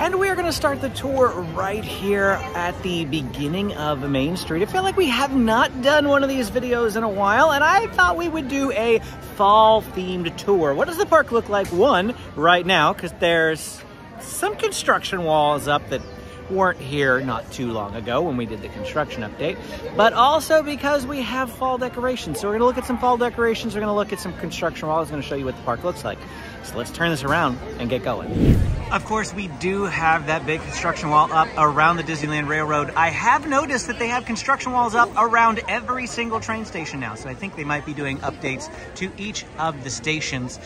And we are going to start the tour right here at the beginning of Main Street. I feel like we have not done one of these videos in a while, and I thought we would do a fall-themed tour. What does the park look like? One, right now, because there's some construction walls up that weren't here not too long ago when we did the construction update, but also because we have fall decorations. So we're gonna look at some fall decorations, we're gonna look at some construction walls, I'm gonna show you what the park looks like. So let's turn this around and get going. Of course, we do have that big construction wall up around the Disneyland Railroad. I have noticed that they have construction walls up around every single train station now, so I think they might be doing updates to each of the stations.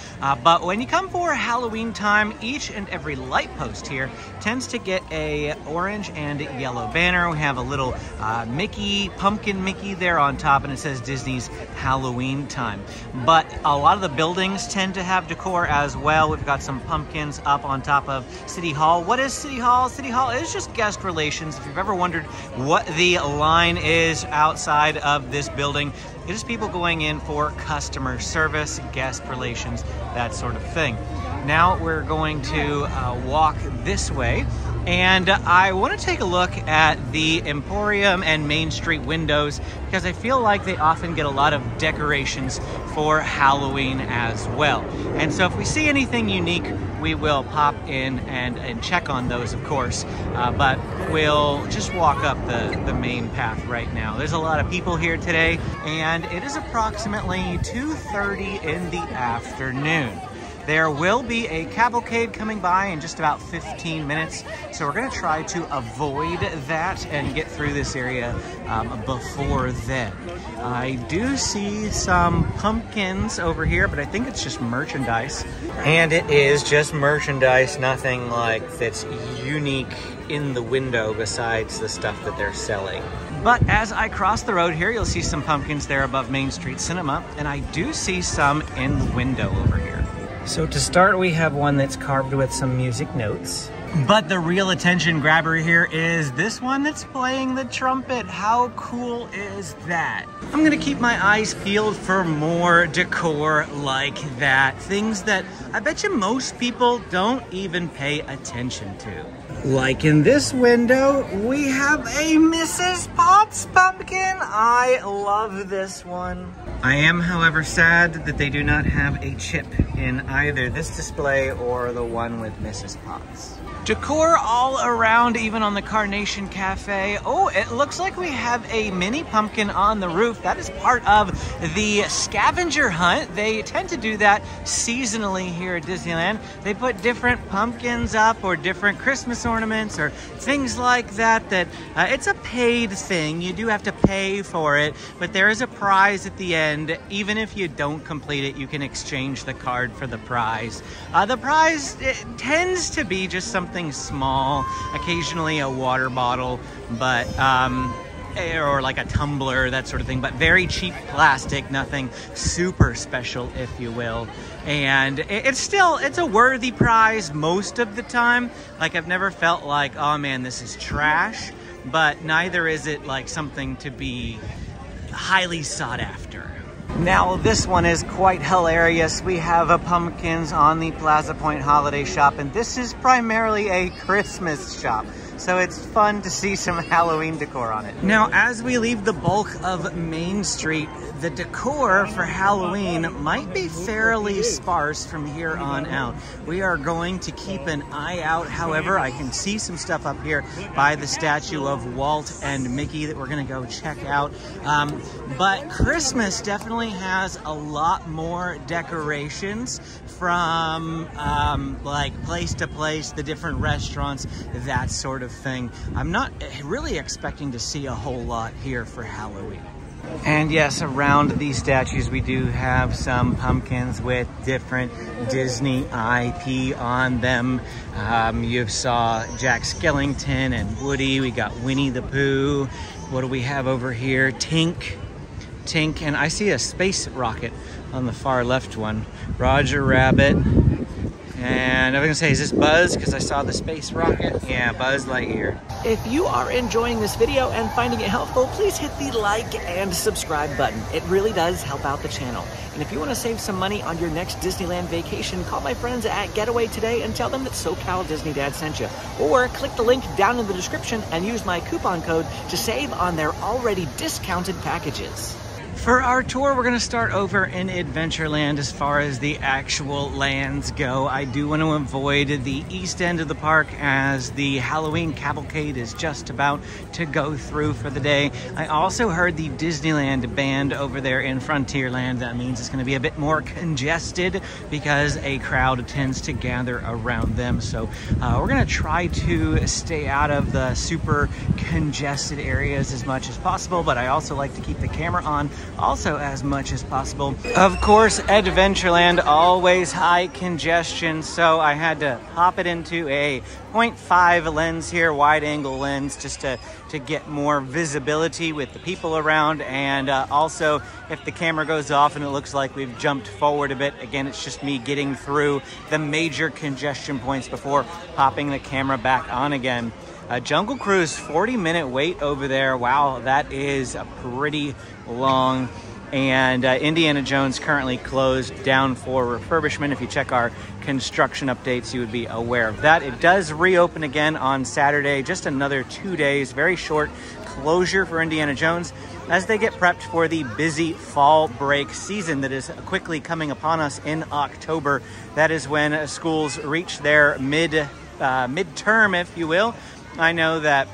But when you come for Halloween time, each and every light post here tends to get a orange and yellow banner. We have a little pumpkin Mickey there on top, and it says Disney's Halloween time. But a lot of the buildings tend to have decor as well. We've got some pumpkins up on top of City Hall. What is City Hall? City Hall is just guest relations. If you've ever wondered what the line is outside of this building, it is people going in for customer service, guest relations, that sort of thing. Now we're going to walk this way, and I want to take a look at the Emporium and Main Street windows because I feel like they often get a lot of decorations for Halloween as well. And so if we see anything unique, we will pop in and check on those, of course. But we'll just walk up the main path right now. There's a lot of people here today, and it is approximately 2:30 in the afternoon. There will be a cavalcade coming by in just about 15 minutes, so we're going to try to avoid that and get through this area before then. I do see some pumpkins over here, but I think it's just merchandise. And it is just merchandise, nothing like that's unique in the window besides the stuff that they're selling. But as I cross the road here, you'll see some pumpkins there above Main Street Cinema, and I do see some in the window over here. So to start, we have one that's carved with some music notes. But the real attention grabber here is this one that's playing the trumpet. How cool is that? I'm gonna keep my eyes peeled for more decor like that. Things that I bet you most people don't even pay attention to. Like in this window, we have a Mrs. Potts pumpkin. I love this one. I am, however, sad that they do not have a chip in either this display or the one with Mrs. Potts. Decor all around, even on the Carnation Cafe. Oh, it looks like we have a mini pumpkin on the roof. That is part of the scavenger hunt. They tend to do that seasonally here at Disneyland. They put different pumpkins up or different Christmas ornaments or things like that. It's a paid thing. You do have to pay for it, but there is a prize at the end. Even if you don't complete it, you can exchange the card for the prize. The prize, it tends to be just something small, occasionally a water bottle, but or like a tumbler, that sort of thing, but very cheap plastic, nothing super special, if you will. And it's a worthy prize most of the time. Like, I've never felt like, oh man, this is trash, but neither is it like something to be highly sought after. Now this one is quite hilarious. We have pumpkins on the Plaza Point Holiday Shop, and this is primarily a Christmas shop. So it's fun to see some Halloween decor on it. Now, as we leave the bulk of Main Street, the decor for Halloween might be fairly sparse from here on out. We are going to keep an eye out. However, I can see some stuff up here by the statue of Walt and Mickey that we're gonna go check out. But Christmas definitely has a lot more decorations from like place to place, the different restaurants, that sort of thing. I'm not really expecting to see a whole lot here for Halloween. And yes, around these statues we do have some pumpkins with different Disney IP on them. You saw Jack Skellington and Woody. We got Winnie the Pooh. What do we have over here? Tink, and I see a space rocket on the far left one. Roger Rabbit. And I was gonna say, is this Buzz? Because I saw the space rocket. Yeah, Buzz Lightyear. If you are enjoying this video and finding it helpful, please hit the like and subscribe button. It really does help out the channel. And if you want to save some money on your next Disneyland vacation, call my friends at Getaway today and tell them that SoCal Disney Dad sent you. Or click the link down in the description and use my coupon code to save on their already discounted packages. For our tour, we're going to start over in Adventureland as far as the actual lands go. I do want to avoid the east end of the park as the Halloween cavalcade is just about to go through for the day. I also heard the Disneyland band over there in Frontierland. That means it's going to be a bit more congested because a crowd tends to gather around them. So we're going to try to stay out of the super congested areas as much as possible, but I also like to keep the camera on also as much as possible. Of course, Adventureland, always high congestion, so I had to hop it into a 0.5 lens here, wide angle lens, just to get more visibility with the people around. And also, if the camera goes off and it looks like we've jumped forward a bit, again, it's just me getting through the major congestion points before popping the camera back on again. Jungle Cruise, 40-minute wait over there. Wow, that is a pretty long. And Indiana Jones currently closed down for refurbishment. If you check our construction updates, you would be aware of that. It does reopen again on Saturday, just another 2 days, very short closure for Indiana Jones as they get prepped for the busy fall break season that is quickly coming upon us in October. That is when schools reach their midterm, if you will. I know that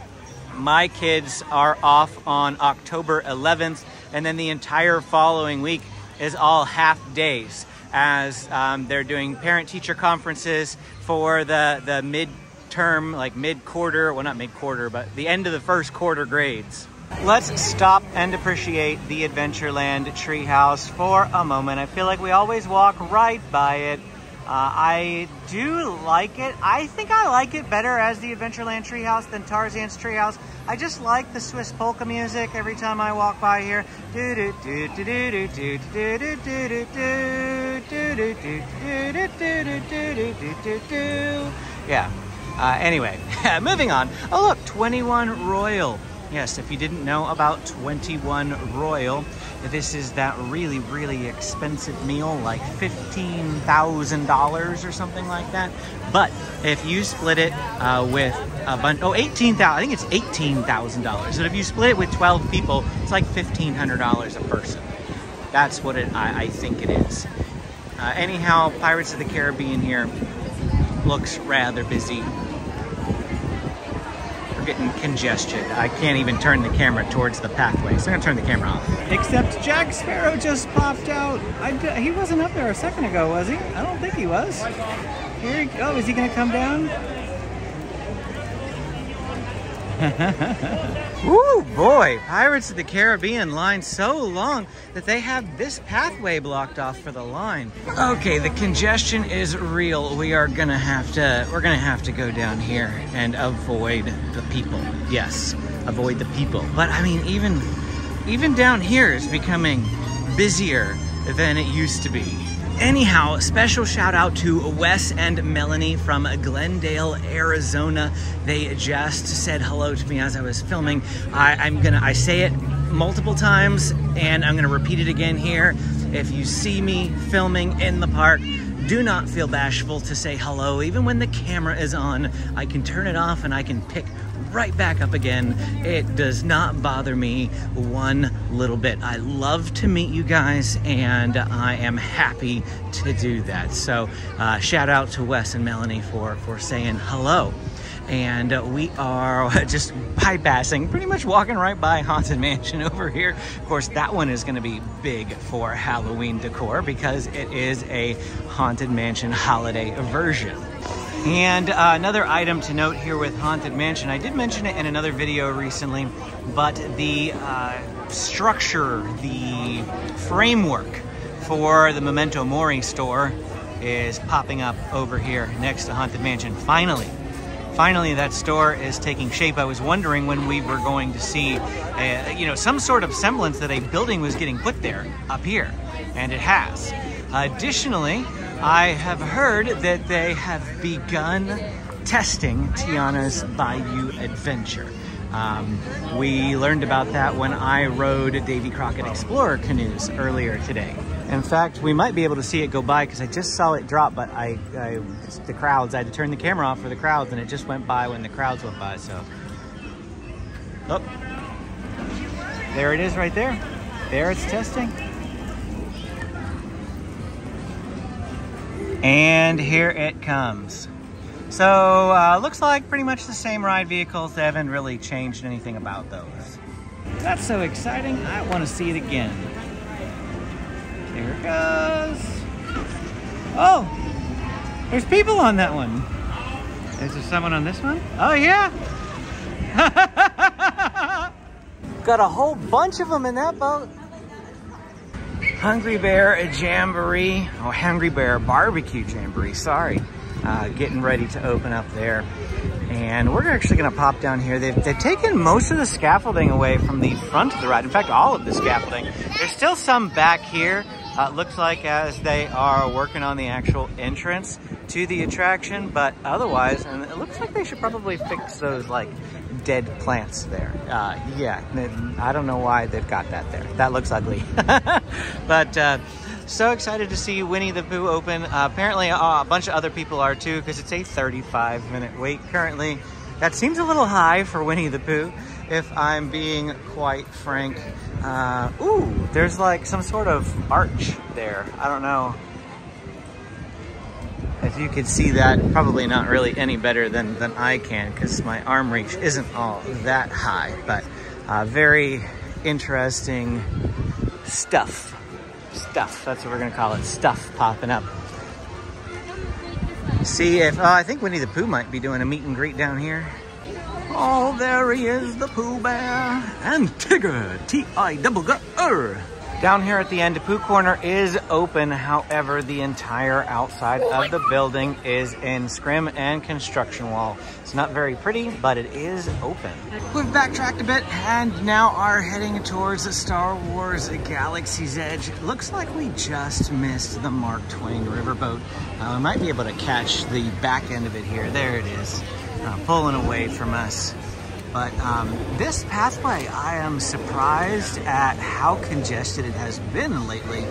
my kids are off on October 11th, and then the entire following week is all half days as they're doing parent-teacher conferences for the midterm, like mid-quarter, well, not mid-quarter, but the end of the first quarter grades. Let's stop and appreciate the Adventureland treehouse for a moment. I feel like we always walk right by it. I do like it. I think I like it better as the Adventureland treehouse than Tarzan's treehouse. I just like the Swiss polka music every time I walk by here. Yeah. Anyway, moving on. Oh look, 21 Royal. Yes, if you didn't know about 21 Royal, this is that really, really expensive meal, like $15,000 or something like that. But if you split it with a bunch, $18,000, I think it's $18,000. But if you split it with 12 people, it's like $1,500 a person. That's what I think it is. Anyhow, Pirates of the Caribbean here looks rather busy. Getting congestion. I can't even turn the camera towards the pathway, so I'm gonna turn the camera off. Except Jack Sparrow just popped out. He wasn't up there a second ago, was he? I don't think he was. Here he goes. Is he gonna come down? Ooh, boy, Pirates of the Caribbean line so long that they have this pathway blocked off for the line. Okay, the congestion is real. We're gonna have to go down here and avoid the people. Yes, avoid the people. But I mean, even down here is becoming busier than it used to be. Anyhow, special shout out to Wes and Melanie from Glendale, Arizona. They just said hello to me as I was filming. I say it multiple times and I'm gonna repeat it again here. If you see me filming in the park, do not feel bashful to say hello. Even when the camera is on, I can turn it off and I can pick right back up again. It does not bother me one little bit. I love to meet you guys and I am happy to do that. So shout out to Wes and Melanie for saying hello. And we are just bypassing, pretty much walking right by Haunted Mansion over here. Of course, that one is going to be big for Halloween decor because it is a Haunted Mansion holiday version. And another item to note here with Haunted Mansion, I did mention it in another video recently, but the structure, the framework for the Memento Mori store is popping up over here next to Haunted Mansion. Finally, that store is taking shape. I was wondering when we were going to see, some sort of semblance that a building was getting put there up here, and it has. Additionally, I have heard that they have begun testing Tiana's Bayou Adventure. We learned about that when I rode Davy Crockett Explorer canoes earlier today. In fact, we might be able to see it go by because I just saw it drop, but the crowds, I had to turn the camera off for the crowds, and it just went by when the crowds went by, so. Oh, there it is right there. There it's testing. And here it comes. So, looks like pretty much the same ride vehicles. They haven't really changed anything about those. That's so exciting. I want to see it again. Here it goes. Oh, there's people on that one. Is there someone on this one? Oh, yeah. Got a whole bunch of them in that boat. Hungry Bear Jamboree, oh, Hungry Bear Barbecue Jamboree, sorry. Getting ready to open up there. And we're actually gonna pop down here. They've taken most of the scaffolding away from the front of the ride. In fact, all of the scaffolding. There's still some back here. Looks like as they are working on the actual entrance to the attraction, but otherwise, and it looks like they should probably fix those like dead plants there. Yeah, I don't know why they've got that there. That looks ugly. But so excited to see Winnie the Pooh open. Apparently a bunch of other people are too, because it's a 35-minute wait currently. That seems a little high for Winnie the Pooh, if I'm being quite frank. Ooh, there's like some sort of arch there. I don't know if you could see that. Probably not really any better than I can, because my arm reach isn't all that high, but very interesting stuff. Stuff, that's what we're gonna call it, stuff popping up. See if, I think Winnie the Pooh might be doing a meet and greet down here. Oh, there he is, the Pooh Bear. And Tigger, T-I-double-G-R. Down here at the end, Pooh Corner is open. However, the entire outside of the building is in scrim and construction wall. It's not very pretty, but it is open. We've backtracked a bit and now are heading towards the Star Wars Galaxy's Edge. It looks like we just missed the Mark Twain riverboat. We might be able to catch the back end of it here. There it is, pulling away from us. But this pathway, I am surprised at how congested it has been lately.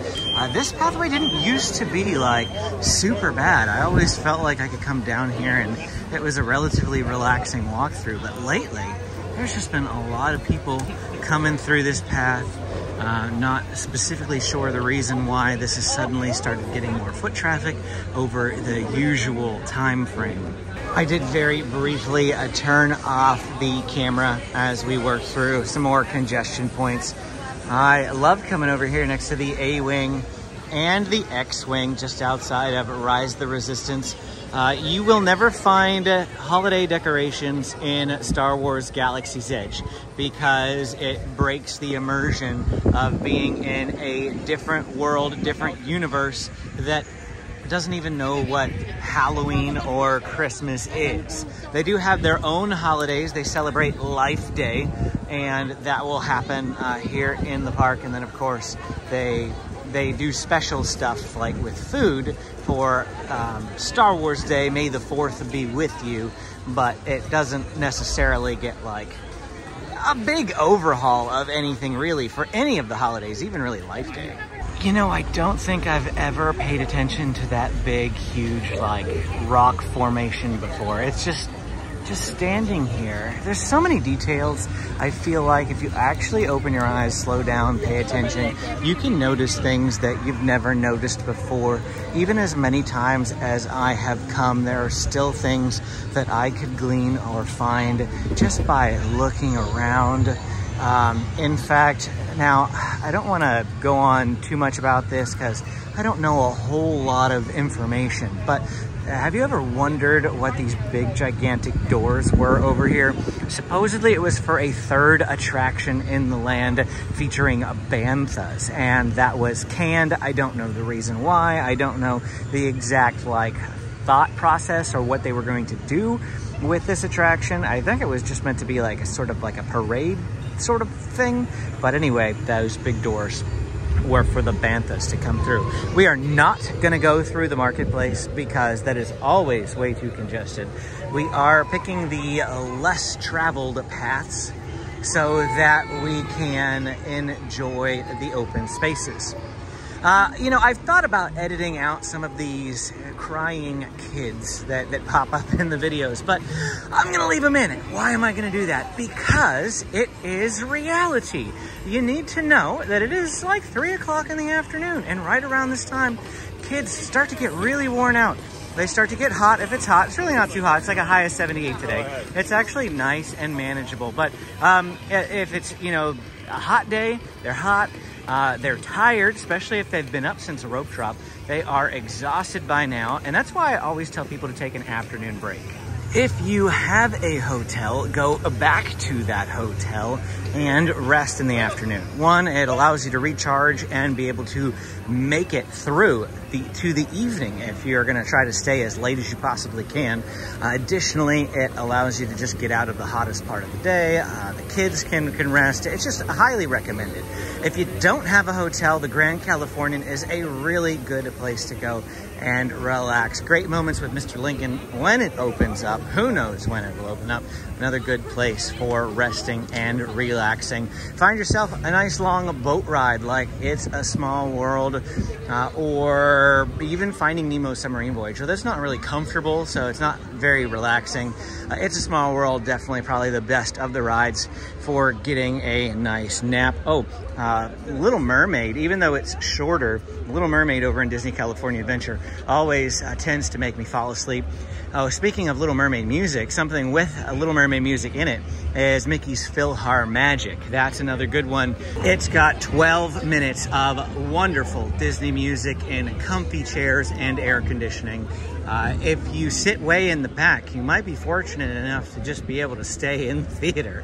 This pathway didn't used to be like super bad. I always felt like I could come down here and it was a relatively relaxing walkthrough. But lately, there's just been a lot of people coming through this path. Not specifically sure the reason why this has suddenly started getting more foot traffic over the usual time frame. I did very briefly turn off the camera as we worked through some more congestion points. I love coming over here next to the A-Wing and the X-Wing just outside of Rise the Resistance. You will never find holiday decorations in Star Wars Galaxy's Edge because it breaks the immersion of being in a different world, different universe that doesn't even know what Halloween or Christmas is. They do have their own holidays. They celebrate Life Day, and that will happen here in the park. And then of course they do special stuff like with food for Star Wars Day. May the 4th be with you, but it doesn't necessarily get like a big overhaul of anything really for any of the holidays, even really Life Day. You know, I don't think I've ever paid attention to that big, huge, like, rock formation before. It's just standing here. There's so many details. I feel like if you actually open your eyes, slow down, pay attention, you can notice things that you've never noticed before. Even as many times as I have come, there are still things that I could glean or find just by looking around. In fact, now, I don't want to go on too much about this because I don't know a whole lot of information, but have you ever wondered what these big, gigantic doors were over here? Supposedly, it was for a third attraction in the land featuring banthas, and that was canned. I don't know the reason why. I don't know the exact, like, thought process or what they were going to do with this attraction. I think it was just meant to be like a sort of like a parade sort of thing. But anyway, those big doors were for the banthas to come through. We are not going to go through the marketplace because that is always way too congested. We are picking the less traveled paths so that we can enjoy the open spaces. You know, I've thought about editing out some of these crying kids that pop up in the videos, but I'm going to leave them in. Why am I going to do that? Because it is reality. You need to know that it is like 3 o'clock in the afternoon, and right around this time, kids start to get really worn out. They start to get hot. If it's hot, it's really not too hot. It's like a high of 78 today. It's actually nice and manageable. But if it's, you know, a hot day, they're hot. They're tired, especially if they've been up since a rope drop. They are exhausted by now, and that's why I always tell people to take an afternoon break. If you have a hotel, go back to that hotel and rest in the afternoon. One, it allows you to recharge and be able to make it through to the evening if you're going to try to stay as late as you possibly can. Additionally, it allows you to just get out of the hottest part of the day. The kids can rest. It's just highly recommended. If you don't have a hotel, the Grand Californian is a really good place to go and relax. Great moments with Mr. Lincoln when it opens up. Who knows when it will open up. Another good place for resting and relaxing. Find yourself a nice long boat ride like It's a Small World, or even Finding Nemo's Submarine Voyage. So that's not really comfortable, so it's not very relaxing. It's a Small World, definitely probably the best of the rides for getting a nice nap. Oh, Little Mermaid, even though it's shorter, Little Mermaid over in Disney California Adventure always tends to make me fall asleep. Oh, speaking of Little Mermaid music, something with a Little Mermaid music in it is Mickey's PhilharMagic. That's another good one. It's got 12 minutes of wonderful Disney music in comfy chairs and air conditioning. If you sit way in the back, you might be fortunate enough to just be able to stay in the theater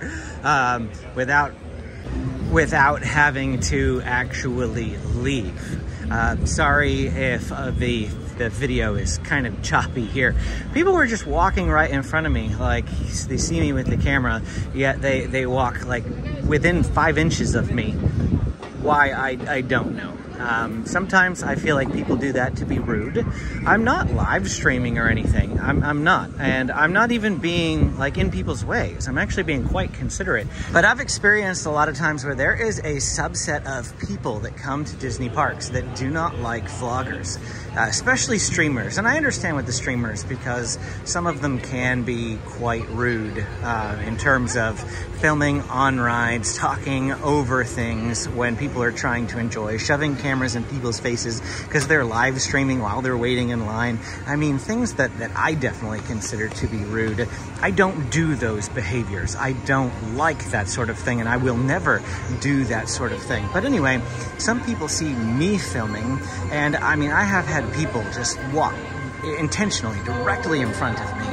without having to actually leave. Sorry if the video is kind of choppy here. People were just walking right in front of me, like they see me with the camera, yet they walk like within 5 inches of me. Why, I don't know. Sometimes I feel like people do that to be rude. I'm not live streaming or anything. I'm not. And I'm not even being like in people's ways. I'm actually being quite considerate. But I've experienced a lot of times where there is a subset of people that come to Disney parks that do not like vloggers, especially streamers. And I understand with the streamers because some of them can be quite rude in terms of filming on rides, talking over things when people are trying to enjoy, shoving cameras in people's faces because they're live streaming while they're waiting in line. I mean, things that I definitely consider to be rude. I don't do those behaviors. I don't like that sort of thing, and I will never do that sort of thing. But anyway, some people see me filming, and I mean, I have had people just walk intentionally directly in front of me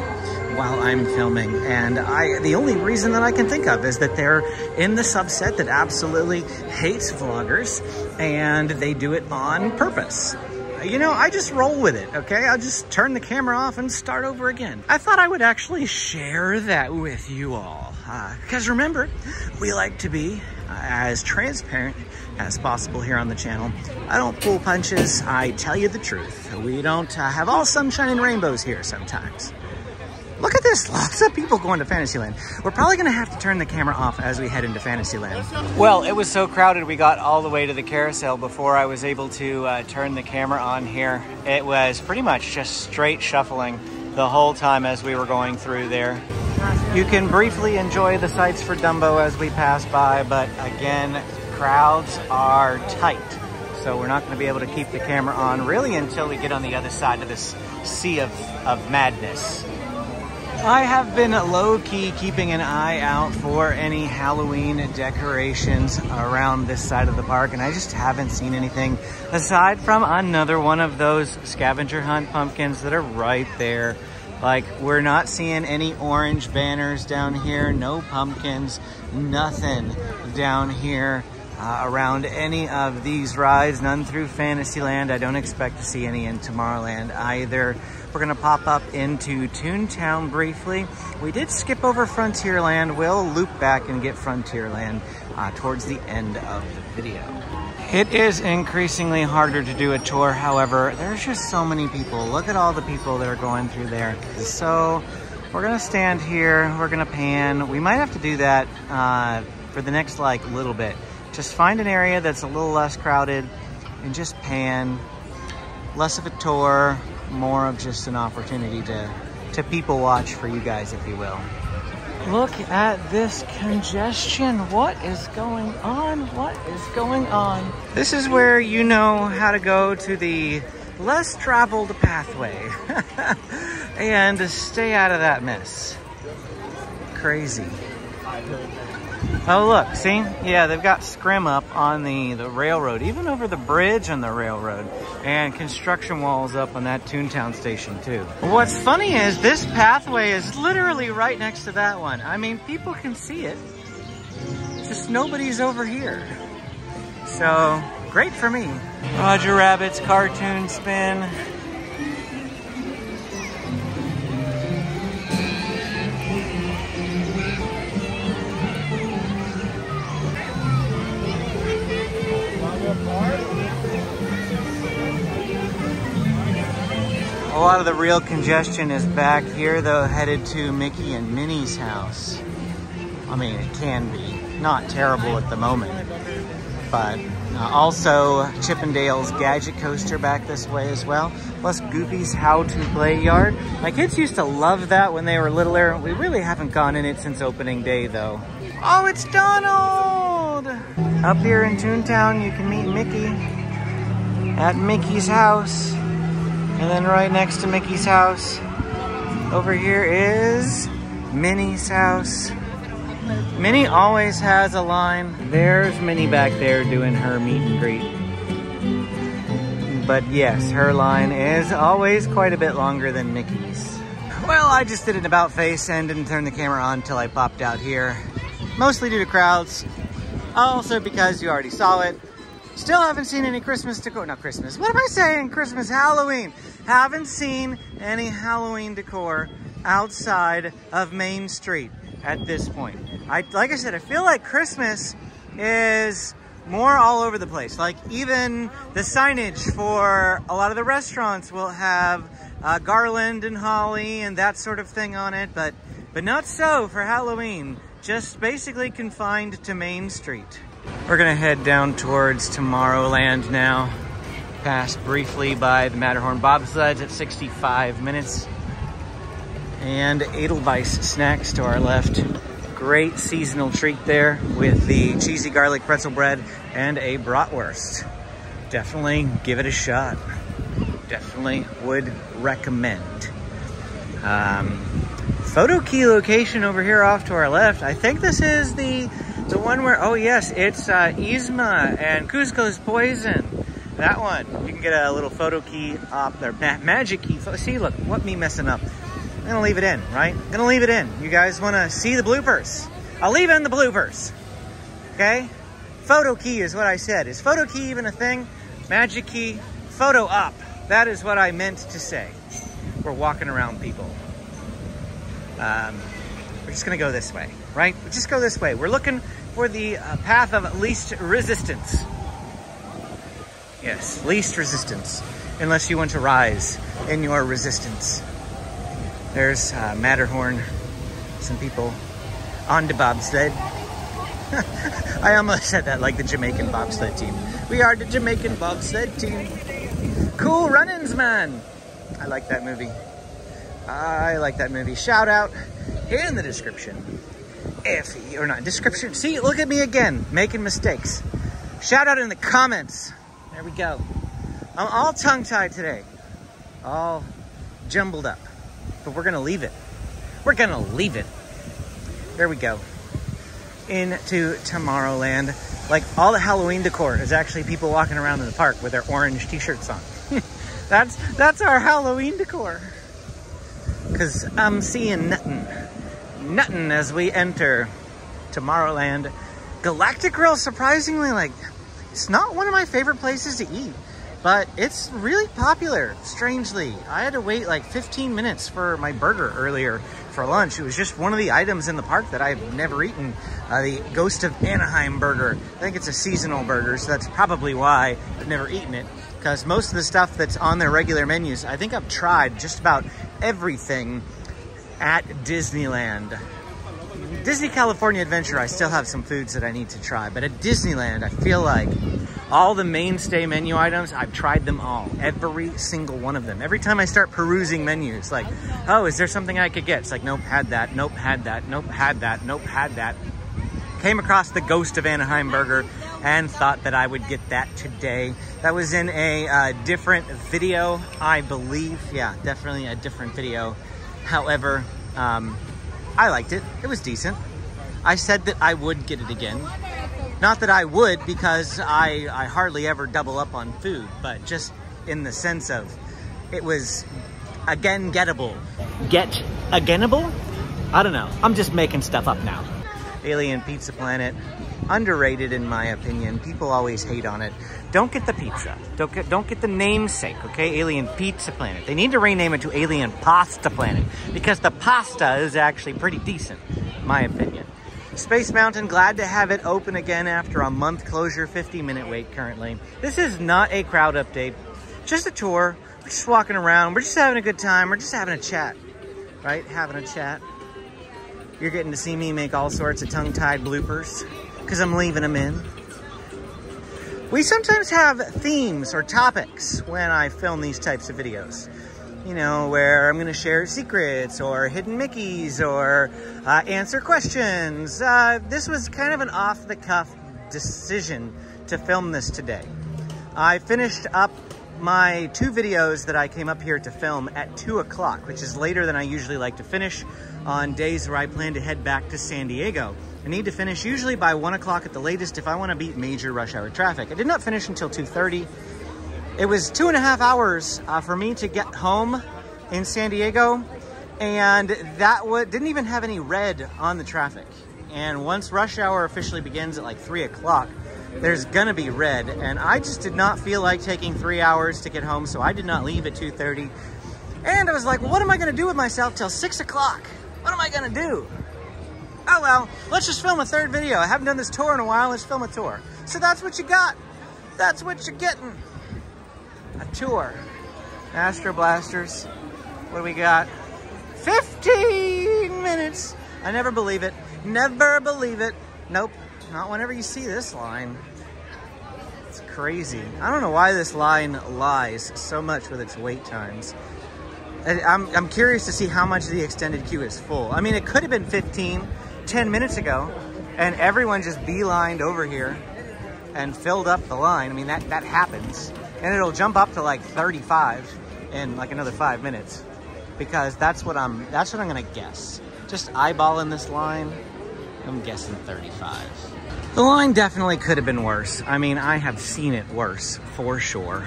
while I'm filming, and the only reason that I can think of is that they're in the subset that absolutely hates vloggers, and they do it on purpose. You know, I just roll with it, okay? I'll just turn the camera off and start over again. I thought I would actually share that with you all, because remember, we like to be as transparent as possible here on the channel. I don't pull punches, I tell you the truth. We don't have all sunshine and rainbows here sometimes. Look at this, lots of people going to Fantasyland. We're probably gonna have to turn the camera off as we head into Fantasyland. Well, it was so crowded we got all the way to the carousel before I was able to turn the camera on here. It was pretty much just straight shuffling the whole time as we were going through there. You can briefly enjoy the sights for Dumbo as we pass by, but again, crowds are tight. So we're not gonna be able to keep the camera on really until we get on the other side of this sea of madness. I have been low-key keeping an eye out for any Halloween decorations around this side of the park, and I just haven't seen anything aside from another one of those scavenger hunt pumpkins that are right there. Like, we're not seeing any orange banners down here, no pumpkins, nothing down here around any of these rides, none through Fantasyland. I don't expect to see any in Tomorrowland either. We're gonna pop up into Toontown briefly. We did skip over Frontierland. We'll loop back and get Frontierland towards the end of the video. It is increasingly harder to do a tour, however, there's just so many people. Look at all the people that are going through there. So we're gonna stand here, we're gonna pan. We might have to do that for the next like little bit. Just find an area that's a little less crowded and just pan. Less of a tour, more of just an opportunity to people watch for you guys, if you will. Look at this congestion. What is going on? What is going on? This is where you know how to go to the less traveled pathway and stay out of that mess. Crazy. Oh, look, see? Yeah, they've got scrim up on the railroad, even over the bridge on the railroad, and construction walls up on that Toontown station, too. What's funny is this pathway is literally right next to that one. I mean, people can see it, just nobody's over here. So, great for me. Roger Rabbit's cartoon spin. A lot of the real congestion is back here, though, headed to Mickey and Minnie's house. I mean, it can be. Not terrible at the moment. But also Chip and Dale's Gadget Coaster back this way as well. Plus Goofy's How to Play Yard. My kids used to love that when they were littler. We really haven't gone in it since opening day, though. Oh, it's Donald! Up here in Toontown, you can meet Mickey at Mickey's house. And then right next to Mickey's house, over here is Minnie's house. Minnie always has a line. There's Minnie back there doing her meet and greet. But yes, her line is always quite a bit longer than Mickey's. Well, I just did an about face and didn't turn the camera on until I popped out here. Mostly due to crowds. Also because you already saw it. Still haven't seen any Christmas decor. Not Christmas. What am I saying? Christmas, Halloween. Haven't seen any Halloween decor outside of Main Street at this point. Like I said, I feel like Christmas is more all over the place. Like even the signage for a lot of the restaurants will have garland and holly and that sort of thing on it, but not so for Halloween. Just basically confined to Main Street. We're gonna head down towards Tomorrowland now. Passed briefly by the Matterhorn bobsleds at 65 minutes. And Edelweiss Snacks to our left. Great seasonal treat there with the cheesy garlic pretzel bread and a bratwurst. Definitely give it a shot. Definitely would recommend. Photo key location over here off to our left. I think this is the one where, oh yes, it's Yzma and Cusco's Poison. That one. You can get a little photo key up there. Magic key. See, look, what me messing up. I'm gonna leave it in, right? I'm gonna leave it in. You guys wanna see the bloopers? I'll leave in the bloopers. Okay? Photo key is what I said. Is photo key even a thing? Magic key, photo up. That is what I meant to say. We're walking around, people. We're just gonna go this way, right? We just go this way. We're looking for the path of least resistance. Yes, least resistance. Unless you want to rise in your resistance. There's Matterhorn, some people on the bobsled. I almost said that like the Jamaican bobsled team. We are the Jamaican bobsled team. Cool runnings, man. I like that movie. I like that movie. Shout out in the description. Or not description. See, look at me again, making mistakes. Shout out in the comments. There we go. I'm all tongue-tied today. All jumbled up. But we're gonna leave it. We're gonna leave it. There we go. Into Tomorrowland. Like all the Halloween decor is actually people walking around in the park with their orange t-shirts on. That's our Halloween decor. Cause I'm seeing nothing as we enter Tomorrowland. Galactic Grill, surprisingly, like, it's not one of my favorite places to eat. but it's really popular, strangely. I had to wait like 15 minutes for my burger earlier for lunch. It was just one of the items in the park that I've never eaten, the Ghost of Anaheim burger. I think it's a seasonal burger, so that's probably why I've never eaten it, because most of the stuff that's on their regular menus, I think I've tried just about everything at Disneyland. Disney California Adventure, I still have some foods that I need to try, but at Disneyland, I feel like all the mainstay menu items, I've tried them all, every single one of them. Every time I start perusing menus, like, oh, is there something I could get? It's like, nope, had that, nope, had that, nope, had that, nope, had that. Came across the Ghost of Anaheim burger and thought that I would get that today. That was in a different video, I believe. Yeah, definitely a different video. However, I liked it. It was decent. I said that I would get it again. Not that I would, because I hardly ever double up on food, but just in the sense of it was again gettable. Get againable? I don't know. I'm just making stuff up now. Alien Pizza Planet, underrated in my opinion. People always hate on it. Don't get the pizza. Don't get the namesake, okay? Alien Pizza Planet. They need to rename it to Alien Pasta Planet, because the pasta is actually pretty decent, in my opinion. Space Mountain, glad to have it open again after a month closure, 50-minute wait currently. This is not a crowd update, just a tour. We're just walking around. We're just having a good time. We're just having a chat, right? Having a chat. You're getting to see me make all sorts of tongue-tied bloopers because I'm leaving them in. We sometimes have themes or topics when I film these types of videos. You know, where I'm going to share secrets or hidden Mickeys or answer questions. This was kind of an off-the-cuff decision to film this today. I finished up my 2 videos that I came up here to film at 2 o'clock, which is later than I usually like to finish on days where I plan to head back to San Diego. I need to finish usually by 1 o'clock at the latest if I want to beat major rush hour traffic. I did not finish until 2:30. It was 2.5 hours for me to get home in San Diego, and that didn't even have any red on the traffic. And once rush hour officially begins at like 3 o'clock, there's gonna be red, and I just did not feel like taking 3 hours to get home, so I did not leave at 2:30. And I was like, well, what am I gonna do with myself till 6 o'clock? What am I gonna do? Oh well, let's just film a 3rd video. I haven't done this tour in a while, let's film a tour. So that's what you got. That's what you're getting. A tour. Astro Blasters. What do we got? 15 minutes. I never believe it. Never believe it. Nope. Not whenever you see this line. It's crazy. I don't know why this line lies so much with its wait times. I'm curious to see how much the extended queue is full. I mean, it could have been 10 minutes ago, and everyone just beelined over here and filled up the line. I mean, that happens. And it'll jump up to like 35 in like another 5 minutes, because that's what I'm gonna guess. Just eyeballing this line, I'm guessing 35. The line definitely could have been worse. I mean, I have seen it worse for sure.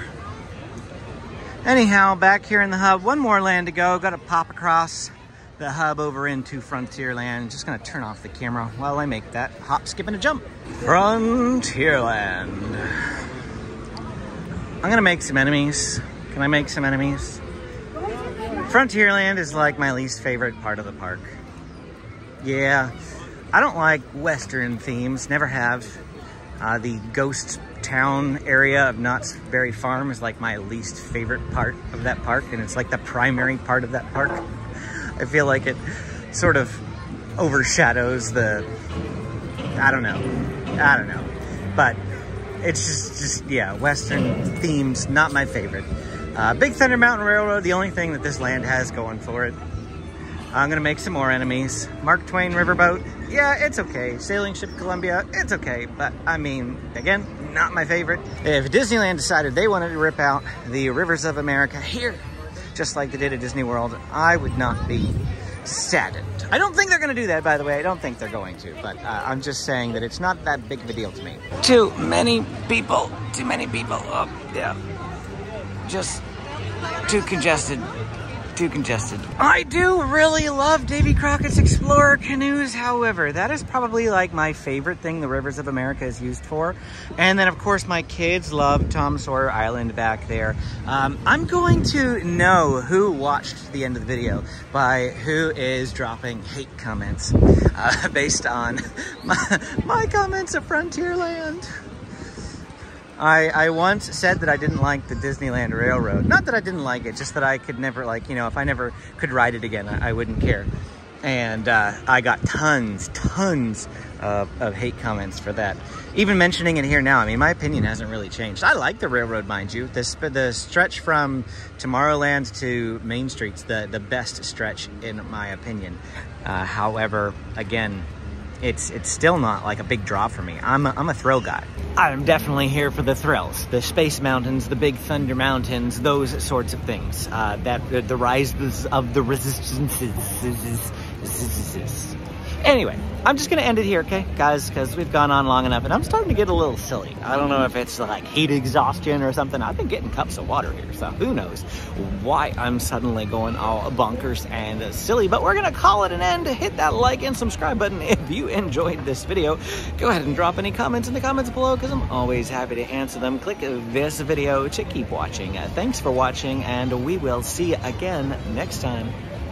Anyhow, back here in the hub, one more land to go. Got to pop across the hub over into Frontierland. Just gonna turn off the camera while I make that hop, skip, and a jump. Frontierland. I'm gonna make some enemies. Can I make some enemies? Frontierland is like my least favorite part of the park. Yeah, I don't like Western themes, never have. The ghost town area of Knott's Berry Farm is like my least favorite part of that park, and it's like the primary part of that park. I feel like it sort of overshadows the, I don't know. But it's just yeah, Western themes, not my favorite. Big Thunder Mountain Railroad, the only thing that this land has going for it. I'm gonna make some more enemies. Mark Twain Riverboat, yeah, it's okay. Sailing Ship Columbia, it's okay. But I mean, again, not my favorite. If Disneyland decided they wanted to rip out the rivers of America here, just like they did at Disney World, I would not be saddened. I don't think they're gonna do that, by the way. I don't think they're going to, but I'm just saying that it's not that big of a deal to me. Too many people, oh, yeah. Just too congested. too congested. I do really love Davy Crockett's Explorer canoes, however. That is probably like my favorite thing the Rivers of America is used for. And then of course my kids love Tom Sawyer Island back there. I'm going to know who watched the end of the video by who is dropping hate comments based on my comments of Frontierland. I once said that I didn't like the Disneyland Railroad. Not that I didn't like it, just that I could never, like, you know, if I never could ride it again, I wouldn't care. And I got tons of hate comments for that. Even mentioning it here now, I mean, my opinion hasn't really changed. I like the railroad, mind you. The stretch from Tomorrowland to Main Street's the best stretch in my opinion. However, again, it's still not like a big draw for me. I'm a thrill guy. I'm definitely here for the thrills, the Space Mountains, the Big Thunder Mountains, those sorts of things. The rises of the resistances. Anyway, I'm just gonna end it here, okay, guys, because we've gone on long enough, and I'm starting to get a little silly. I don't know if it's like heat exhaustion or something. I've been getting cups of water here, so who knows why I'm suddenly going all bonkers and silly. But we're gonna call it an end. Hit that like and subscribe button if you enjoyed this video. Go ahead and drop any comments in the comments below, because I'm always happy to answer them. Click this video to keep watching. Thanks for watching, and we will see you again next time.